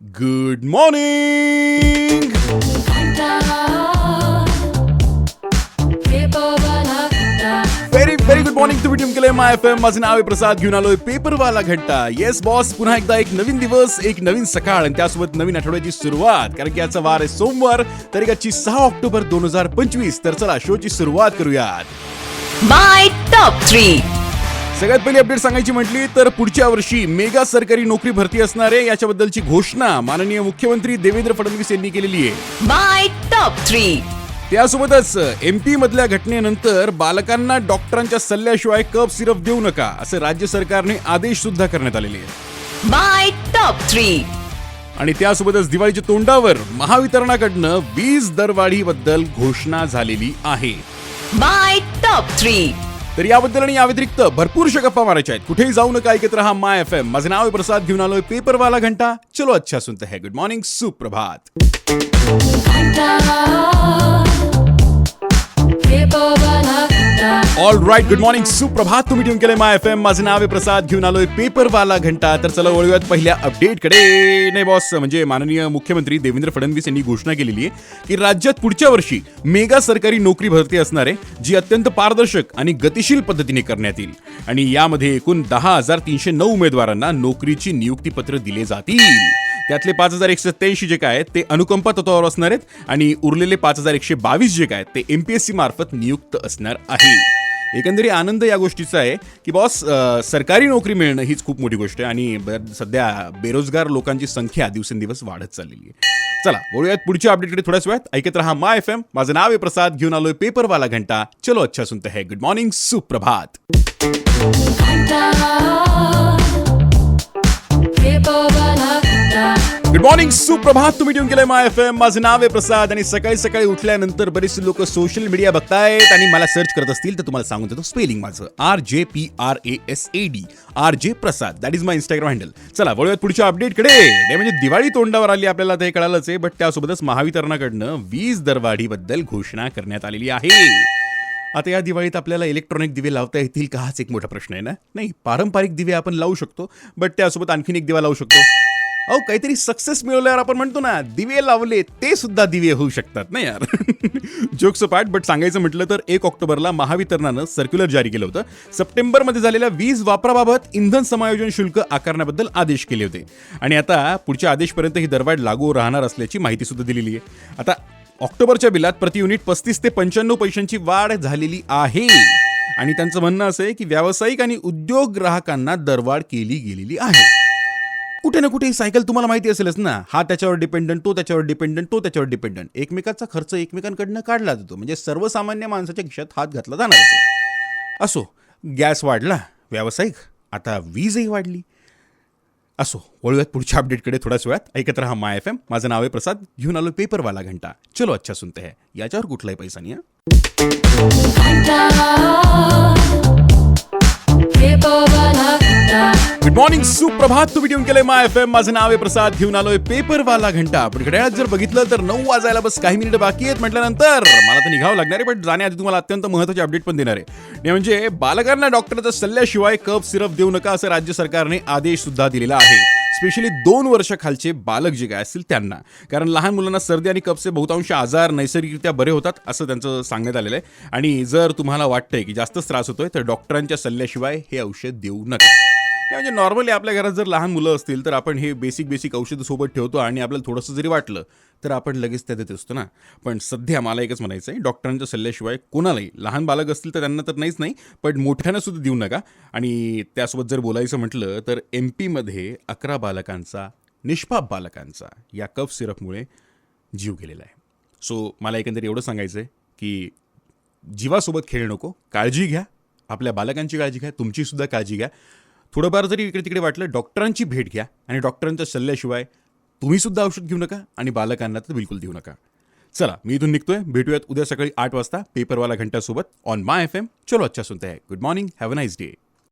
Good morning. Very good morning. तुम्ही tune केलंय माय FM. माझं नाव आहे प्रसाद. घेऊन आलोय पेपरवाला घंटा. येस बॉस, पुन्हा एकदा एक नवीन दिवस, एक नवीन सकाळ आणि त्यासोबत नवीन आठवड्याची सुरुवात. कारण की याचा वार आहे सोमवार, तारीख आजची 6 ऑक्टोबर 2025. तर चला शोची सुरुवात करूयात. माय टॉप 3. सगळ्यात पहिली अपडेट सांगायची म्हटली तर पुढच्या वर्षी मेगा सरकारी नोकरी भरती असणार आहे याच्याबद्दलची घोषणा माननीय मुख्यमंत्री देवेंद्र फडणवीस यांनी केलेली आहे. माय टॉप 3. त्यासोबतच एमपी मधल्या घटनेनंतर बालकांना डॉक्टरांच्या सल्ल्याशिवाय कफ सिरप देऊ नका असं राज्य सरकारने आदेश सुद्धा करण्यात आलेले आहेत. माय टॉप 3. आणि त्यासोबतच दिवाळीच्या तोंडावर महावितरणाकडनं वीज दरवाढीबद्दल घोषणा झालेली आहे. माय टॉप 3. तर याबद्दल आणि या व्यतिरिक्त भरपूरशा गप्पा मारायच्या आहेत. कुठेही जाऊ नका, ऐकत रहा माय एफएम. माझं नाव आहे प्रसाद. घेऊन आलोय पेपरवाला घंटा. चलो अच्छा सुनते हैं. गुड मॉर्निंग, सुप्रभात. ऑल राईट, गुड मॉर्निंग, सुप्रभात. तुम्ही ट्यून केलंय माय एफएम. माझं नाव आहे प्रसाद. घेऊन आलोय पेपरवाला घंटा. तर चला वळूयात पहिल्या अपडेटकडे. नाही बॉस, म्हणजे माननीय मुख्यमंत्री देवेंद्र फडणवीस यांनी घोषणा केलेली आहे की राज्यात पुढच्या वर्षी मेगा सरकारी नोकरी भरती असणार आहे, जी अत्यंत पारदर्शक आणि गतिशील पद्धतीने करण्यात येईल. आणि यामध्ये एकूण 10,309 उमेदवारांना नोकरीची नियुक्तीपत्र दिले जातील. त्यातले 5,187 जे काय आहेत ते अनुकंपा तत्वावर असणार आहेत आणि उरलेले 5,122 जे काय आहेत ते एमपीएससी मार्फत नियुक्त असणार आहे. एकंदरीत आनंद या गोष्टीचा आहे की बॉस, सरकारी नोकरी मिळणं हीच खूप मोठी गोष्ट आहे आणि सध्या बेरोजगार लोकांची संख्या दिवसेंदिवस वाढत चाललेली आहे. चला वळूयात पुढच्या अपडेटकडे थोड्याच वेळात. ऐकत रहा माय एफएम. माझं नाव आहे प्रसाद. घेऊन आलोय पेपरवाला घंटा. चलो अच्छा सुनते हैं. गुड मॉर्निंग, सुप्रभात. गुड मॉर्निंग, सुप्रभात. तुम्ही ट्यून केलंय माय एफएम. माझं नाव आहे प्रसाद आणि सकाळी सकाळी उठल्यानंतर बरेचसे लोक सोशल मीडिया बघतायत आणि मला सर्च करत असतील तर तुम्हाला सांगून देतो स्पेलिंग माझं RJPRASAD, RJ Prasad. That is my Instagram handle. चला वळूयात पुढच्या अपडेटकडे. म्हणजे दिवाळी तोंडावर आली आपल्याला, ते कळालंच आहे. बट त्यासोबतच महावितरणाकडनं वीज दरवाढीबद्दल घोषणा करण्यात आलेली आहे. आता या दिवाळीत आपल्याला इलेक्ट्रॉनिक दिवे लावता येतील का, हाच एक मोठा प्रश्न आहे ना. नाही, पारंपरिक दिवे आपण लावू शकतो, बट त्यासोबत आणखीन एक दिवा लावू शकतो. अहो, काहीतरी सक्सेस मिळवल्यावर आपण म्हणतो ना, दिवे लावले ते सुद्धा दिवे होऊ शकतात ना यार. Jokes part. बट सांगायचं म्हटलं तर 1 ऑक्टोबरला महावितरणानं सर्क्युलर जारी केलं होतं. सप्टेंबरमध्ये झालेल्या वीज वापराबाबत इंधन समायोजन शुल्क आकारण्याबद्दल आदेश केले होते आणि आता पुढच्या आदेशपर्यंत ही दरवाढ लागू राहणार असल्याची माहिती सुद्धा दिलेली आहे. आता ऑक्टोबरच्या बिलात प्रति युनिट 35 ते 95 पैशांची वाढ झालेली आहे आणि त्यांचं म्हणणं असं आहे की व्यावसायिक आणि उद्योग ग्राहकांना दरवाढ केली गेलेली आहे. कुठे ना कुठे ही सायकल तुम्हाला माहिती असेलच ना. हा त्याच्यावर डिपेंडंट, तो त्याच्यावर डिपेंडंट, तो त्याच्यावर डिपेंडंट. एकमेकाचा खर्च एकमेकांकडनं काढला जातो, म्हणजे सर्वसामान्य माणसाच्या खिशात हात घातला जाणार असो. गॅस वाढला, व्यावसायिक, आता वीजही वाढली. असो, वळूयात पुढच्या अपडेटकडे थोड्याच वेळात. ऐकत रहा माय एफएम. माझं नाव आहे प्रसाद. घेऊन आलो पेपरवाला घंटा. चलो अच्छा सुनते हैं. याच्यावर कुठलाही पैसा नाही. गुड मॉर्निंग, सुप्रभात. तुम्ही ट्यून केलंय माय एफएम. माझं नाव आहे प्रसाद. घेऊन आलोय पेपरवाला घंटा. पण घड्याळात जर बघितलं तर 9 वाजायला बस काही मिनिटं बाकी आहेत म्हटल्यानंतर मला तर निघावं लागणार आहे. बट जाण्याआधी तुम्हाला अत्यंत महत्त्वाची अपडेट पण देणार आहे. म्हणजे बालकांना डॉक्टरच्या सल्ल्याशिवाय कफ सिरप देऊ नका असं राज्य सरकारने आदेश सुद्धा दिलेला आहे. स्पेशली 2 वर्षाखालचे बालक जे काय असतील त्यांना. कारण लहान मुलांना सर्दी आणि कफचे बहुतांश आजार नैसर्गिकरित्या बरे होतात असं त्यांचं सांगण्यात आलेलं आहे. आणि जर तुम्हाला वाटतंय की जास्तच त्रास होतोय तर डॉक्टरांच्या सल्ल्याशिवाय हे औषध देऊ नका. म्हणजे नॉर्मली आपल्या घरात जर लहान मुलं असतील तर आपण हे बेसिक औषधं सोबत ठेवतो आणि आपल्याला थोडंसं जरी वाटलं तर आपण लगेच त्या देत असतो ना. पण सध्या मला एकच म्हणायचं आहे, डॉक्टरांच्या सल्ल्याशिवाय कोणालाही, लहान बालक असतील तर त्यांना तर नाहीच नाही, पण मोठ्यांना सुद्धा देऊ नका. आणि त्यासोबत जर बोलायचं म्हटलं तर MP मध्ये 11 बालकांचा, निष्पाप बालकांचा या कफ सिरपमुळे जीव गेलेला आहे. सो मला एकंदरीत एवढं सांगायचं आहे की जीवासोबत खेळ नको, काळजी घ्या, आपल्या बालकांची काळजी घ्या, तुमची सुद्धा काळजी घ्या. थोडंफार जरी इकडे तिकडे वाटलं, डॉक्टरांची भेट घ्या आणि डॉक्टरांच्या सल्ल्याशिवाय तुम्ही सुद्धा औषध घेऊ नका आणि बालकांना तर बिलकुल देऊ नका. चला, मी इथून निघतोय. भेटूयात उद्या सकाळी 8 वाजता पेपरवाला घंट्यासोबत ऑन माय एफएम. चलो अच्छा सुनते हैं. Good morning, have a nice day.